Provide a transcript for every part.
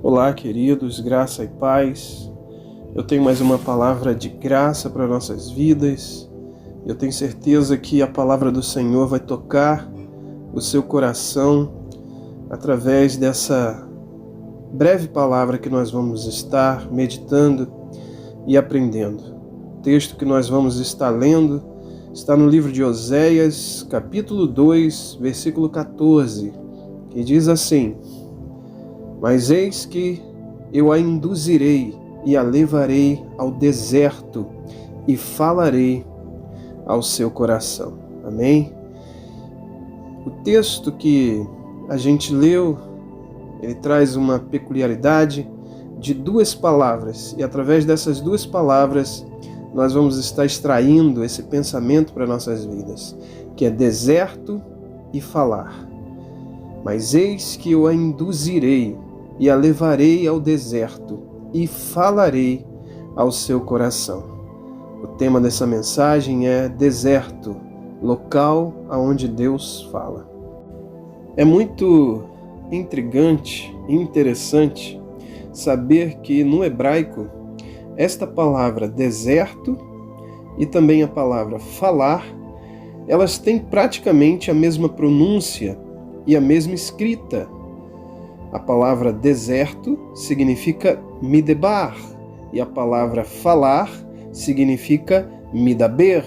Olá, queridos, graça e paz. Eu tenho mais uma palavra de graça para nossas vidas. Eu tenho certeza que a palavra do Senhor vai tocar o seu coração através dessa breve palavra que nós vamos estar meditando e aprendendo. O texto que nós vamos estar lendo está no livro de Oséias, capítulo 2, versículo 14, que diz assim: Mas eis que eu a induzirei e a levarei ao deserto e falarei ao seu coração. Amém? O texto que a gente leu, ele traz uma peculiaridade de duas palavras, e através dessas duas palavras nós vamos estar extraindo esse pensamento para nossas vidas, que é deserto e falar. Mas eis que eu a induzirei e a levarei ao deserto e falarei ao seu coração. O tema dessa mensagem é deserto, local aonde Deus fala. É muito intrigante e interessante saber que no hebraico esta palavra deserto e também a palavra falar, elas têm praticamente a mesma pronúncia e a mesma escrita. A palavra deserto significa midebar e a palavra falar significa midaber,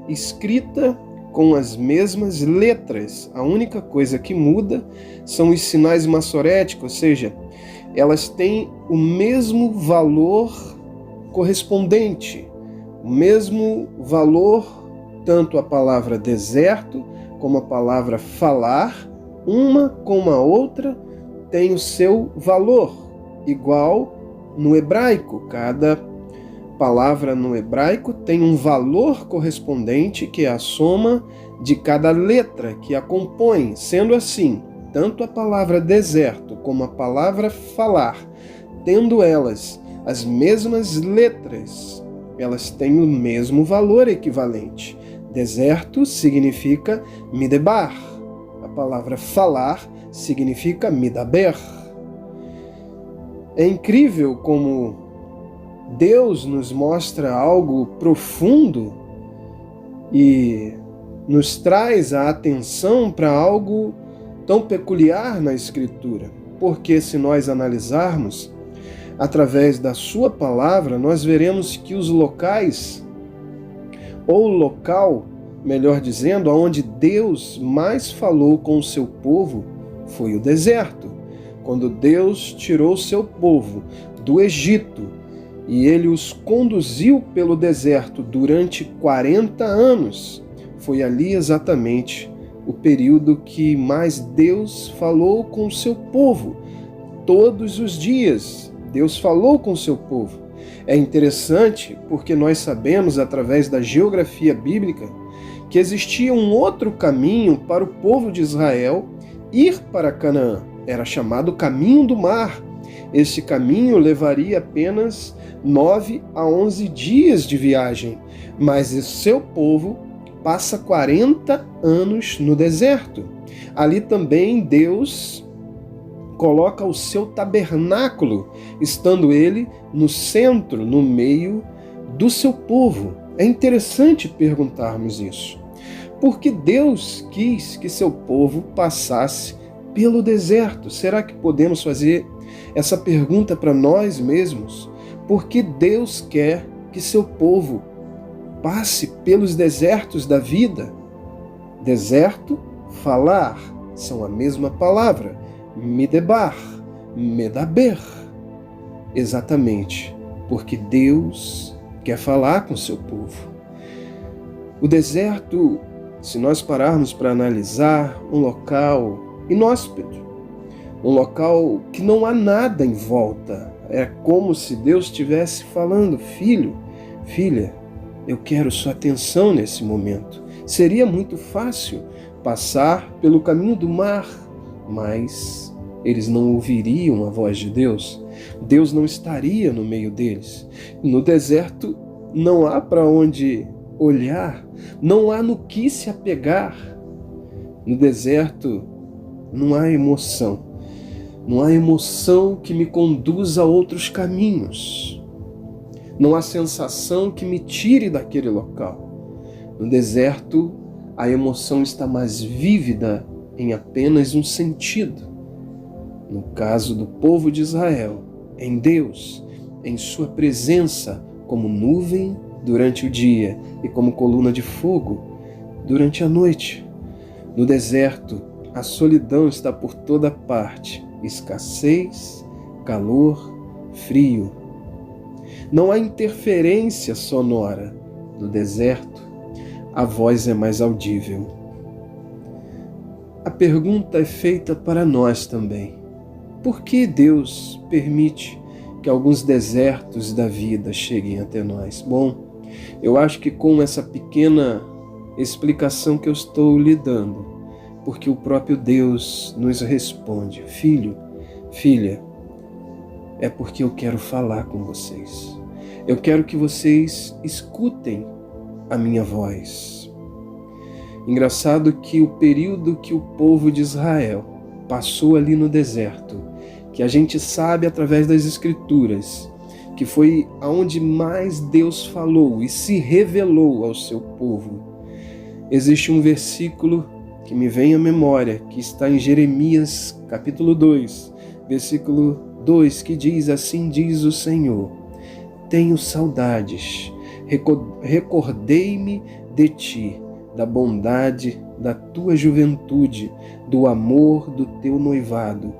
escrita com as mesmas letras. A única coisa que muda são os sinais massoréticos, ou seja, elas têm o mesmo valor correspondente, o mesmo valor, tanto a palavra deserto como a palavra falar, uma como a outra tem o seu valor, igual no hebraico. Cada palavra no hebraico tem um valor correspondente, que é a soma de cada letra que a compõe. Sendo assim, tanto a palavra deserto como a palavra falar, tendo elas as mesmas letras, elas têm o mesmo valor equivalente. Deserto significa midebar. A palavra falar significa midaber. É incrível como Deus nos mostra algo profundo e nos traz a atenção para algo tão peculiar na Escritura. Porque se nós analisarmos através da sua palavra, nós veremos que os locais, ou o local, melhor dizendo, onde Deus mais falou com o seu povo foi o deserto. Quando Deus tirou seu povo do Egito e ele os conduziu pelo deserto durante 40 anos, foi ali exatamente o período que mais Deus falou com o seu povo. Todos os dias Deus falou com o seu povo. É interessante porque nós sabemos, através da geografia bíblica, que existia um outro caminho para o povo de Israel ir para Canaã. Era chamado Caminho do Mar. Este caminho levaria apenas 9 a 11 dias de viagem, mas o seu povo passa 40 anos no deserto. Ali também Deus coloca o seu tabernáculo, estando ele no centro, no meio do seu povo. É interessante perguntarmos isso. Porque Deus quis que seu povo passasse pelo deserto? Será que podemos fazer essa pergunta para nós mesmos? Porque Deus quer que seu povo passe pelos desertos da vida? Deserto, falar, são a mesma palavra. Midebar, medaber. Exatamente, porque Deus quer falar com seu povo. O deserto, se nós pararmos para analisar, um local inóspito, um local que não há nada em volta. É como se Deus estivesse falando: filho, filha, eu quero sua atenção nesse momento. Seria muito fácil passar pelo caminho do mar, mas eles não ouviriam a voz de Deus. Deus não estaria no meio deles. No deserto não há para onde olhar, não há no que se apegar. No deserto não há emoção. Não há emoção que me conduza a outros caminhos. Não há sensação que me tire daquele local. No deserto, a emoção está mais vívida em apenas um sentido. No caso do povo de Israel, em Deus, em sua presença como nuvem durante o dia e como coluna de fogo durante a noite. No deserto, a solidão está por toda parte, escassez, calor, frio. Não há interferência sonora. No deserto, a voz é mais audível. A pergunta é feita para nós também. Por que Deus permite que alguns desertos da vida cheguem até nós? Bom, eu acho que com essa pequena explicação que eu estou lhe dando, porque o próprio Deus nos responde: filho, filha, é porque eu quero falar com vocês. Eu quero que vocês escutem a minha voz. Engraçado que o período que o povo de Israel passou ali no deserto, que a gente sabe através das Escrituras, que foi aonde mais Deus falou e se revelou ao seu povo. Existe um versículo que me vem à memória, que está em Jeremias capítulo 2, versículo 2, que diz: assim diz o Senhor, tenho saudades, recordei-me de ti, da bondade da tua juventude, do amor do teu noivado,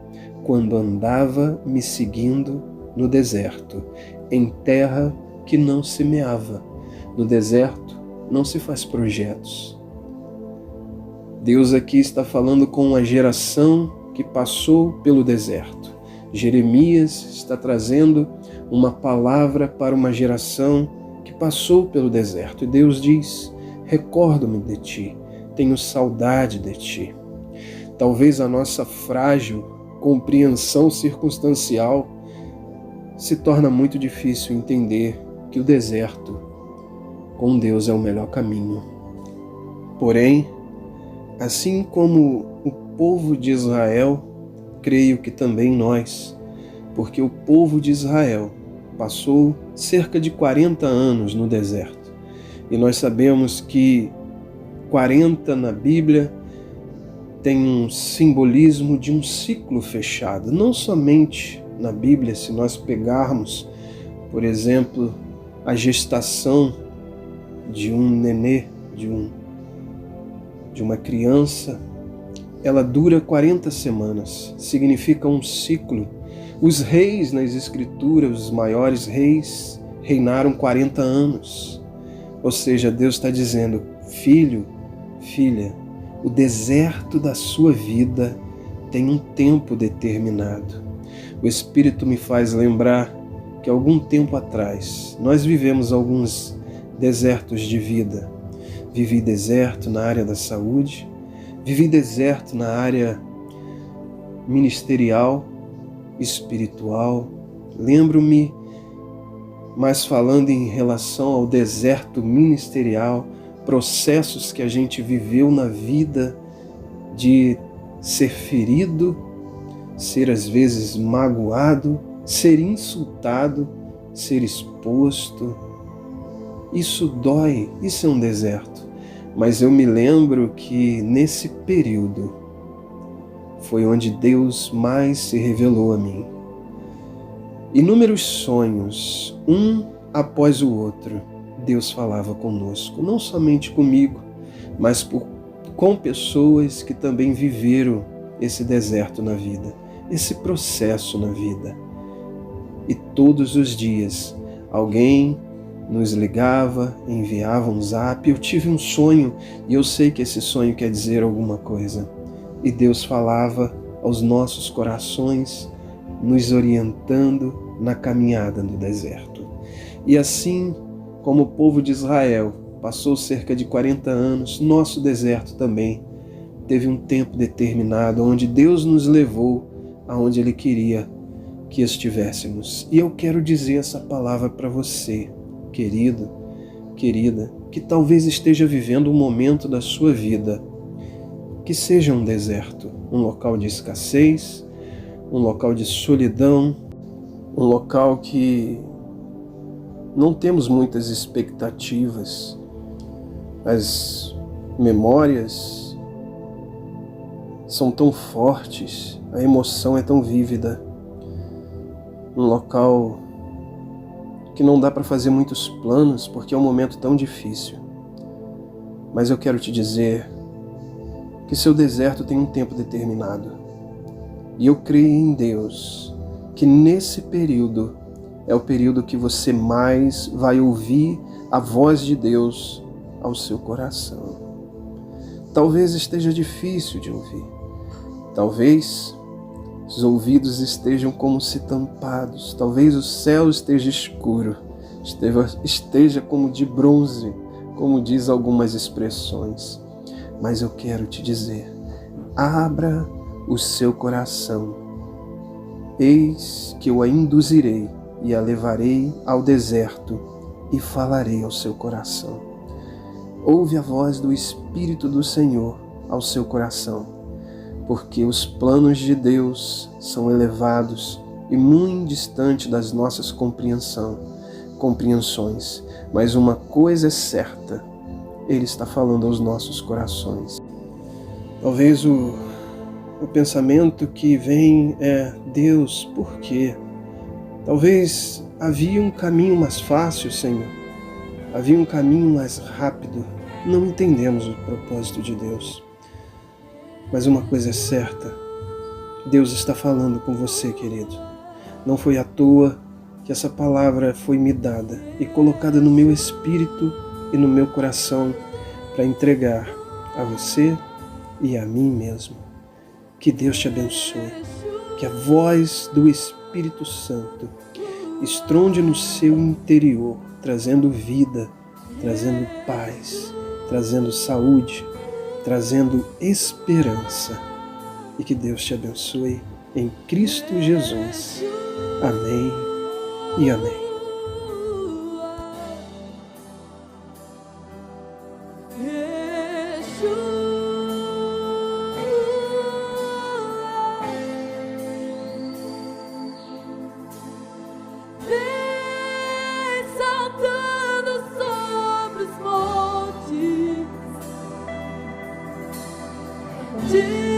quando andava me seguindo no deserto, em terra que não semeava. No deserto não se faz projetos. Deus aqui está falando com uma geração que passou pelo deserto. Jeremias está trazendo uma palavra para uma geração que passou pelo deserto. E Deus diz: recordo-me de ti, tenho saudade de ti. Talvez a nossa frágil compreensão circunstancial se torna muito difícil entender que o deserto com Deus é o melhor caminho. Porém, assim como o povo de Israel, creio que também nós, porque o povo de Israel passou cerca de 40 anos no deserto. E nós sabemos que 40 na Bíblia tem um simbolismo de um ciclo fechado. Não somente na Bíblia, se nós pegarmos, por exemplo, a gestação de um nenê, de uma criança, ela dura 40 semanas, significa um ciclo. Os reis nas Escrituras, os maiores reis, reinaram 40 anos. Ou seja, Deus está dizendo: filho, filha, o deserto da sua vida tem um tempo determinado. O Espírito me faz lembrar que algum tempo atrás nós vivemos alguns desertos de vida. Vivi deserto na área da saúde, vivi deserto na área ministerial, espiritual. Lembro-me, mas falando em relação ao deserto ministerial, processos que a gente viveu na vida de ser ferido, ser às vezes magoado, ser insultado, ser exposto. Isso dói, isso é um deserto. Mas eu me lembro que nesse período foi onde Deus mais se revelou a mim. Inúmeros sonhos, um após o outro, Deus falava conosco, não somente comigo, mas com pessoas que também viveram esse deserto na vida, esse processo na vida. E todos os dias alguém nos ligava, enviava um zap. Eu tive um sonho e eu sei que esse sonho quer dizer alguma coisa. E Deus falava aos nossos corações, nos orientando na caminhada no deserto. E assim como o povo de Israel passou cerca de 40 anos, nosso deserto também teve um tempo determinado onde Deus nos levou aonde Ele queria que estivéssemos. E eu quero dizer essa palavra para você, querido, querida, que talvez esteja vivendo um momento da sua vida que seja um deserto, um local de escassez, um local de solidão, um local que não temos muitas expectativas. As memórias são tão fortes, a emoção é tão vívida. Um local que não dá para fazer muitos planos porque é um momento tão difícil. Mas eu quero te dizer que seu deserto tem um tempo determinado. E eu creio em Deus que nesse período é o período que você mais vai ouvir a voz de Deus ao seu coração. Talvez esteja difícil de ouvir. Talvez os ouvidos estejam como se tampados. Talvez o céu esteja escuro. Esteja como de bronze, como diz algumas expressões. Mas eu quero te dizer, abra o seu coração. Eis que eu a induzirei e a levarei ao deserto e falarei ao seu coração. Ouve a voz do Espírito do Senhor ao seu coração, porque os planos de Deus são elevados e muito distantes das nossas compreensões. Mas uma coisa é certa, Ele está falando aos nossos corações. Talvez o pensamento que vem é: Deus, por quê? Talvez havia um caminho mais fácil, Senhor. Havia um caminho mais rápido. Não entendemos o propósito de Deus. Mas uma coisa é certa, Deus está falando com você, querido. Não foi à toa que essa palavra foi me dada e colocada no meu espírito e no meu coração para entregar a você e a mim mesmo. Que Deus te abençoe. Que a voz do Espírito Santo estronde no seu interior, trazendo vida, trazendo paz, trazendo saúde, trazendo esperança. E que Deus te abençoe em Cristo Jesus. Amém e amém. Jesus.